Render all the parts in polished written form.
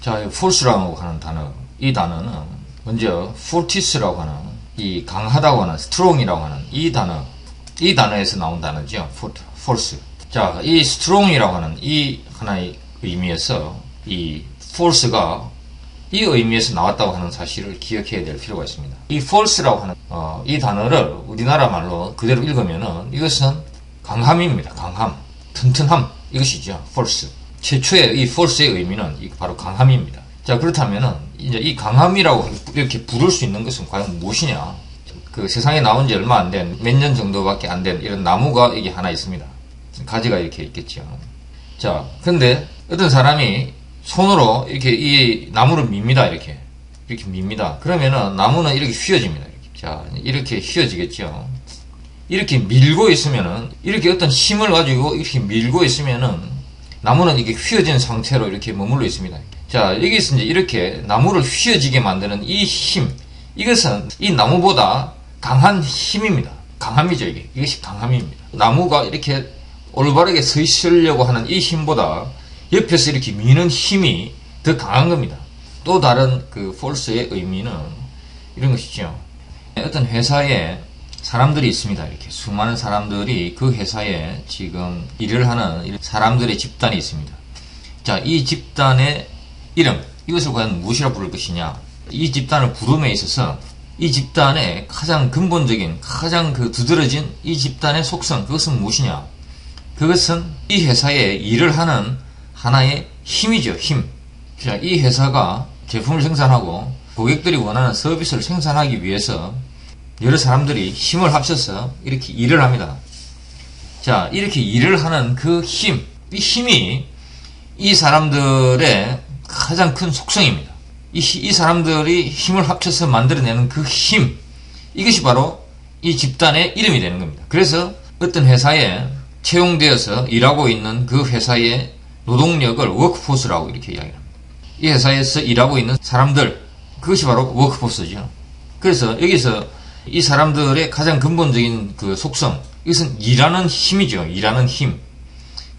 자, force라고 하는 단어, 이 단어는 먼저 fortis라고 하는 이 강하다고 하는 strong이라고 하는 이 단어에서 나온 단어죠. force. 자, 이 strong이라고 하는 이 하나의 의미에서 이 force가 이 의미에서 나왔다고 하는 사실을 기억해야 될 필요가 있습니다. 이 force라고 하는 이 단어를 우리나라 말로 그대로 읽으면은 이것은 강함입니다. 강함, 튼튼함, 이것이죠. force. 최초의 이 force의 의미는 바로 강함입니다. 자, 그렇다면은 이제 이 강함이라고 이렇게 부를 수 있는 것은 과연 무엇이냐? 그 세상에 나온 지 얼마 안 된, 몇 년 정도밖에 안 된 이런 나무가 이게 하나 있습니다. 가지가 이렇게 있겠죠. 자, 근데 어떤 사람이 손으로 이렇게 이 나무를 밉니다. 이렇게 밉니다. 그러면은 나무는 이렇게 휘어집니다. 이렇게. 자, 이렇게 휘어지겠죠. 이렇게 밀고 있으면은, 이렇게 어떤 힘을 가지고 이렇게 밀고 있으면은 나무는 이게 휘어진 상태로 이렇게 머물러 있습니다. 자, 여기서 이제 이렇게 나무를 휘어지게 만드는 이 힘, 이것은 이 나무보다 강한 힘입니다. 강함이죠, 이게. 이것이 강함입니다. 나무가 이렇게 올바르게 서 있으려고 하는 이 힘보다 옆에서 이렇게 미는 힘이 더 강한 겁니다. 또 다른 그 force의 의미는 이런 것이죠. 어떤 회사에 사람들이 있습니다. 이렇게 수많은 사람들이 그 회사에 지금 일을 하는 사람들의 집단이 있습니다. 자, 이 집단의 이름, 이것을 과연 무엇이라 부를 것이냐? 이 집단을 부름에 있어서 이 집단의 가장 근본적인, 가장 그 두드러진 이 집단의 속성, 그것은 무엇이냐? 그것은 이 회사에 일을 하는 하나의 힘이죠, 힘. 자, 이 회사가 제품을 생산하고 고객들이 원하는 서비스를 생산하기 위해서 여러 사람들이 힘을 합쳐서 이렇게 일을 합니다. 자, 이렇게 일을 하는 그 힘, 이 힘이 이 사람들의 가장 큰 속성입니다. 이 사람들이 힘을 합쳐서 만들어내는 그 힘, 이것이 바로 이 집단의 이름이 되는 겁니다. 그래서 어떤 회사에 채용되어서 일하고 있는 그 회사의 노동력을 워크포스라고 이렇게 이야기합니다. 이 회사에서 일하고 있는 사람들, 그것이 바로 워크포스죠. 그래서 여기서 이 사람들의 가장 근본적인 그 속성, 이것은 일하는 힘이죠. 일하는 힘.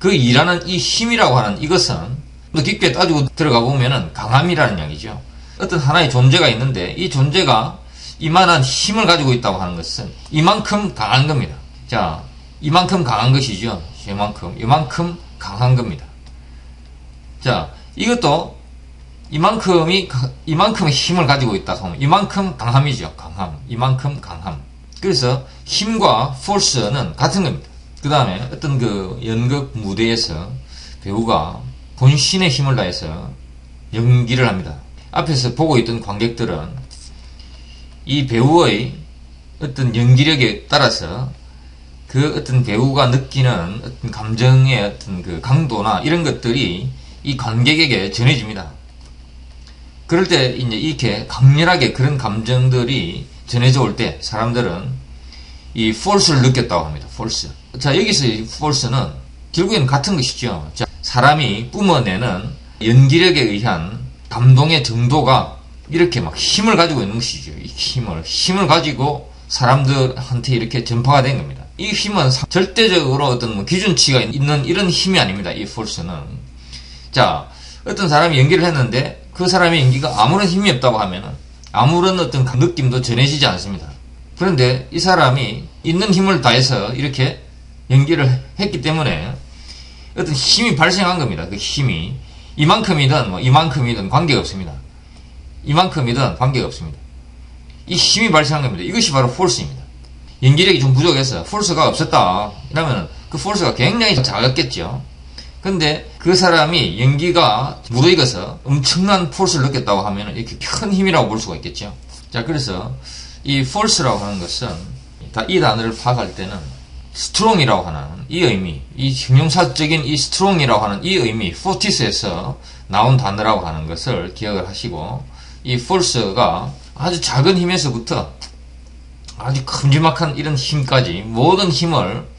그 일하는 이 힘이라고 하는 이것은 더 깊게 따지고 들어가 보면은 강함이라는 이야기죠. 어떤 하나의 존재가 있는데 이 존재가 이만한 힘을 가지고 있다고 하는 것은 이만큼 강한 겁니다. 자, 이만큼 강한 것이죠. 이만큼 강한 겁니다. 자, 이것도 이만큼의 힘을 가지고 있다 하면 이만큼 강함이죠. 강함. 이만큼 강함. 그래서 힘과 force는 같은 겁니다. 그 다음에 어떤 그 연극 무대에서 배우가 본신의 힘을 다해서 연기를 합니다. 앞에서 보고 있던 관객들은 이 배우의 어떤 연기력에 따라서 그 어떤 배우가 느끼는 어떤 감정의 어떤 그 강도나 이런 것들이 이 관객에게 전해집니다. 그럴 때 이제 이렇게 강렬하게 그런 감정들이 전해져 올 때 사람들은 이 force를 느꼈다고 합니다. force. 자, 여기서 이 force는 결국에는 같은 것이죠. 자, 사람이 뿜어내는 연기력에 의한 감동의 정도가 이렇게 막 힘을 가지고 있는 것이죠. 이 힘을 가지고 사람들한테 이렇게 전파가 된 겁니다. 이 힘은 절대적으로 어떤 기준치가 있는 이런 힘이 아닙니다. 이 force는. 자, 어떤 사람이 연기를 했는데 그 사람의 연기가 아무런 힘이 없다고 하면은 아무런 어떤 느낌도 전해지지 않습니다. 그런데 이 사람이 있는 힘을 다해서 이렇게 연기를 했기 때문에 어떤 힘이 발생한 겁니다. 그 힘이 이만큼이든 이만큼이든 관계가 없습니다. 이만큼이든 관계가 없습니다. 이 힘이 발생한 겁니다. 이것이 바로 force입니다. 연기력이 좀 부족해서 force가 없었다. 이러면 그 force가 굉장히 작았겠죠. 근데 그 사람이 연기가 무르익어서 엄청난 force를 느꼈다고 하면 이렇게 큰 힘이라고 볼 수가 있겠죠. 자, 그래서 이 force라고 하는 것은 이 단어를 파악할 때는 strong이라고 하는 이 의미, 이 형용사적인 이 strong이라고 하는 이 의미, fortis에서 나온 단어라고 하는 것을 기억을 하시고 이 force가 아주 작은 힘에서부터 아주 큼지막한 이런 힘까지 모든 힘을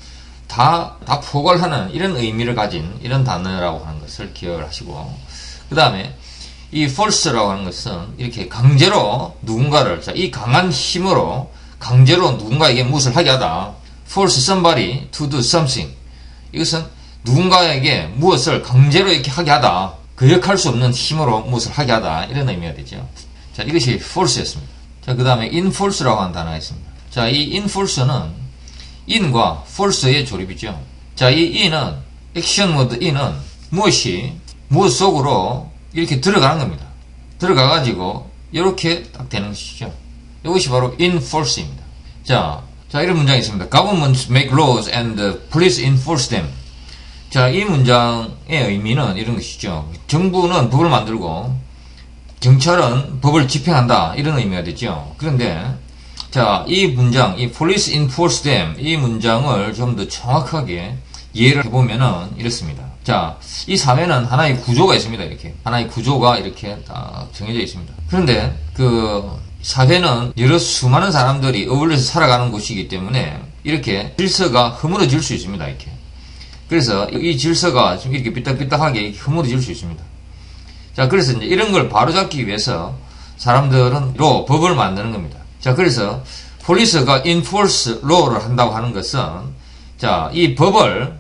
다 포괄하는 이런 의미를 가진 이런 단어라고 하는 것을 기억을 하시고, 그 다음에 이 force라고 하는 것은 이렇게 강제로 누군가를, 자, 이 강한 힘으로 강제로 누군가에게 무엇을 하게 하다. force somebody to do something. 이것은 누군가에게 무엇을 강제로 이렇게 하게 하다. 거역할 수 없는 힘으로 무엇을 하게 하다 이런 의미가 되죠. 자, 이것이 force였습니다. 자, 그 다음에 enforce라고 하는 단어가 있습니다. 자, 이 enforce는 in과 force의 조립이죠. 자, 이 in은 액션 모드 in은 무엇 속으로 이렇게 들어가는 겁니다. 들어가가지고 이렇게 딱 되는 것이죠. 이것이 바로 enforce입니다. 자, 이런 문장이 있습니다. Governments make laws and the police enforce them. 자, 이 문장의 의미는 이런 것이죠. 정부는 법을 만들고 경찰은 법을 집행한다 이런 의미가 되죠. 그런데 자, 이 문장, 이 police enforce them 이 문장을 좀 더 정확하게 이해를 해보면은 이렇습니다. 자, 이 사회는 하나의 구조가 있습니다. 이렇게 하나의 구조가 이렇게 딱 정해져 있습니다. 그런데 그 사회는 여러 수많은 사람들이 어울려서 살아가는 곳이기 때문에 이렇게 질서가 허물어질 수 있습니다. 이렇게. 그래서 이 질서가 좀 이렇게 삐딱삐딱하게 허물어질 수 있습니다. 자, 그래서 이제 이런 걸 바로잡기 위해서 사람들은 법을 만드는 겁니다. 자, 그래서 폴리스가 enforce law를 한다고 하는 것은 자, 이 법을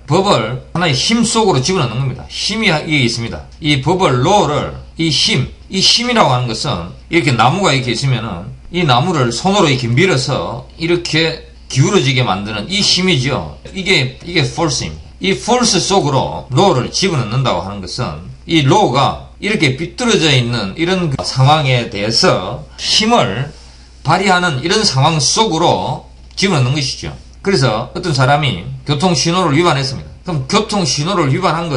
하나의 힘 속으로 집어넣는 겁니다. 힘이 이게 있습니다. 이 법을 law를 이 힘이라고 하는 것은 이렇게 나무가 이렇게 있으면은 이 나무를 손으로 이렇게 밀어서 이렇게 기울어지게 만드는 이 힘이죠. 이게 force입니다. 이 force 속으로 law를 집어넣는다고 하는 것은 이 law가 이렇게 삐뚤어져 있는 이런 상황에 대해서 힘을 발휘하는 이런 상황 속으로 집어넣는 것이죠. 그래서 어떤 사람이 교통신호를 위반했습니다. 그럼 교통신호를 위반한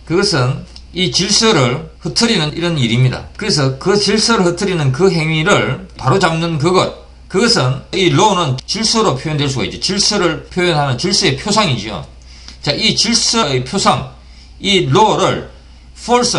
그것은 이 질서를 흐트리는 이런 일입니다. 그래서 그 질서를 흐트리는 그 행위를 바로잡는 그것은 이 law는 질서로 표현될 수가 있죠. 질서를 표현하는 질서의 표상이죠. 자, 이 질서의 표상, 이 law를 force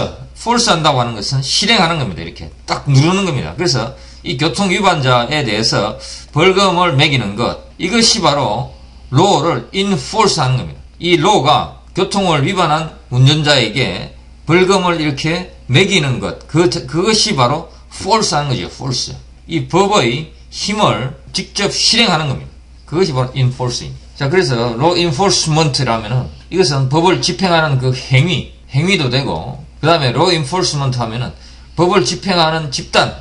한다고 하는 것은 실행하는 겁니다. 이렇게 딱 누르는 겁니다. 그래서 이 교통 위반자에 대해서 벌금을 매기는 것, 이것이 바로 law를 enforce 하는 겁니다. 이 law가 교통을 위반한 운전자에게 벌금을 이렇게 매기는 것, 그것이 바로 force 하는 거죠. force. 이 법의 힘을 직접 실행하는 겁니다. 그것이 바로 enforce입니다. 자, 그래서 law enforcement라면은 이것은 법을 집행하는 그 행위도 되고, 그 다음에 law enforcement 하면은 법을 집행하는 집단,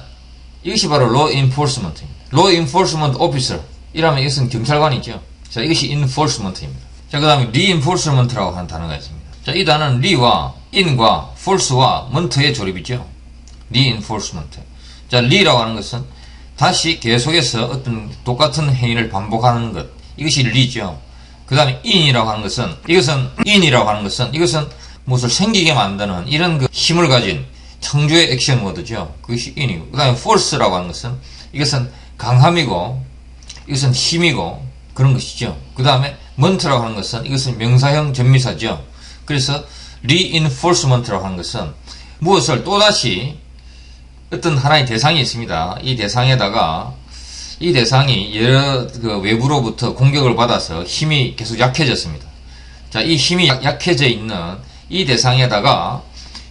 이것이 바로 law enforcement입니다. law enforcement officer 이라면 이것은 경찰관이죠. 자, 이것이 enforcement입니다. 자, 그 다음에 reinforcement라고 하는 단어가 있습니다. 자, 이 단어는 re와 in과 force와 ment의 조립이죠. reinforcement. 자, re라고 하는 것은 다시 계속해서 어떤 똑같은 행위를 반복하는 것, 이것이 re죠. 그 다음에 in이라고 하는 것은 이것은 무엇을 생기게 만드는 이런 그 힘을 가진 창조의 액션 모드죠. 그것이 in이고, 그 다음에 force라고 하는 것은 이것은 강함이고, 이것은 힘이고, 그런 것이죠. 그 다음에 ment라고 하는 것은 이것은 명사형 전미사죠. 그래서 reinforcement라고 하는 것은 무엇을 또다시 어떤 하나의 대상이 있습니다. 이 대상이 여러 그 외부로부터 공격을 받아서 힘이 계속 약해졌습니다. 자, 이 힘이 약해져 있는 이 대상에다가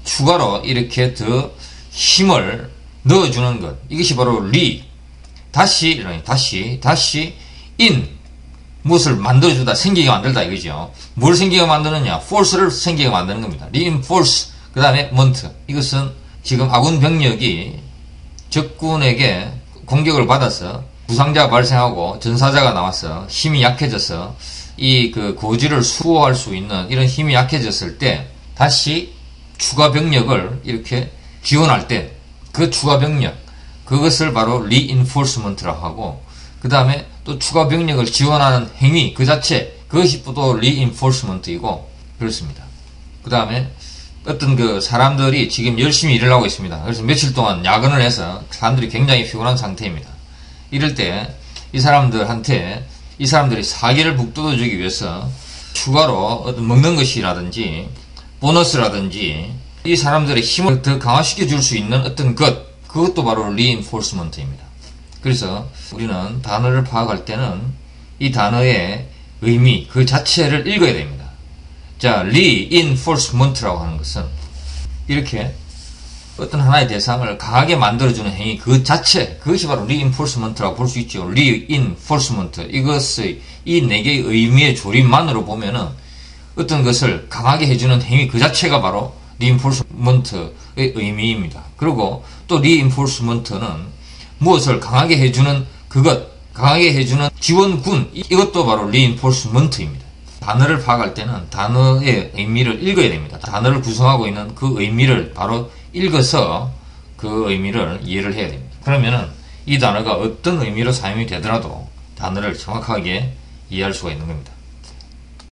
추가로 이렇게 더 힘을 넣어주는 것, 이것이 바로 다시 in 무엇을 만들어주다, 생기게 만들다 이거죠. 뭘 생기게 만드느냐? force를 생기게 만드는 겁니다. reinforce, 그 다음에 ment. 이것은 지금 아군 병력이 적군에게 공격을 받아서 부상자가 발생하고 전사자가 나와서 힘이 약해져서 이 그 고지를 수호할 수 있는 이런 힘이 약해졌을 때 다시 추가 병력을 이렇게 지원할 때 그 추가 병력, 그것을 바로 reinforcement라고 하고, 그 다음에 또 추가 병력을 지원하는 행위 그 자체, 그것이 또 reinforcement이고 그렇습니다. 그 다음에 어떤 그 사람들이 지금 열심히 일을 하고 있습니다. 그래서 며칠 동안 야근을 해서 사람들이 굉장히 피곤한 상태입니다. 이럴 때 이 사람들이 사기를 북돋워주기 위해서 추가로 어떤 먹는 것이라든지 보너스라든지 이 사람들의 힘을 더 강화시켜 줄 수 있는 어떤 그것도 바로 reinforcement입니다. 그래서 우리는 단어를 파악할 때는 이 단어의 의미 그 자체를 읽어야 됩니다. 자, reinforcement라고 하는 것은 이렇게 어떤 하나의 대상을 강하게 만들어주는 행위 그 자체, 그것이 바로 reinforcement라고 볼 수 있죠. reinforcement, 이것의 이 네 개의 의미의 조립만으로 보면은 어떤 것을 강하게 해주는 행위 그 자체가 바로 reinforcement의 의미입니다. 그리고 또 reinforcement는 무엇을 강하게 해주는 강하게 해주는 지원군, 이것도 바로 reinforcement입니다. 단어를 파악할 때는 단어의 의미를 읽어야 됩니다. 단어를 구성하고 있는 그 의미를 바로 읽어서 그 의미를 이해를 해야 됩니다. 그러면은 이 단어가 어떤 의미로 사용이 되더라도 단어를 정확하게 이해할 수가 있는 겁니다.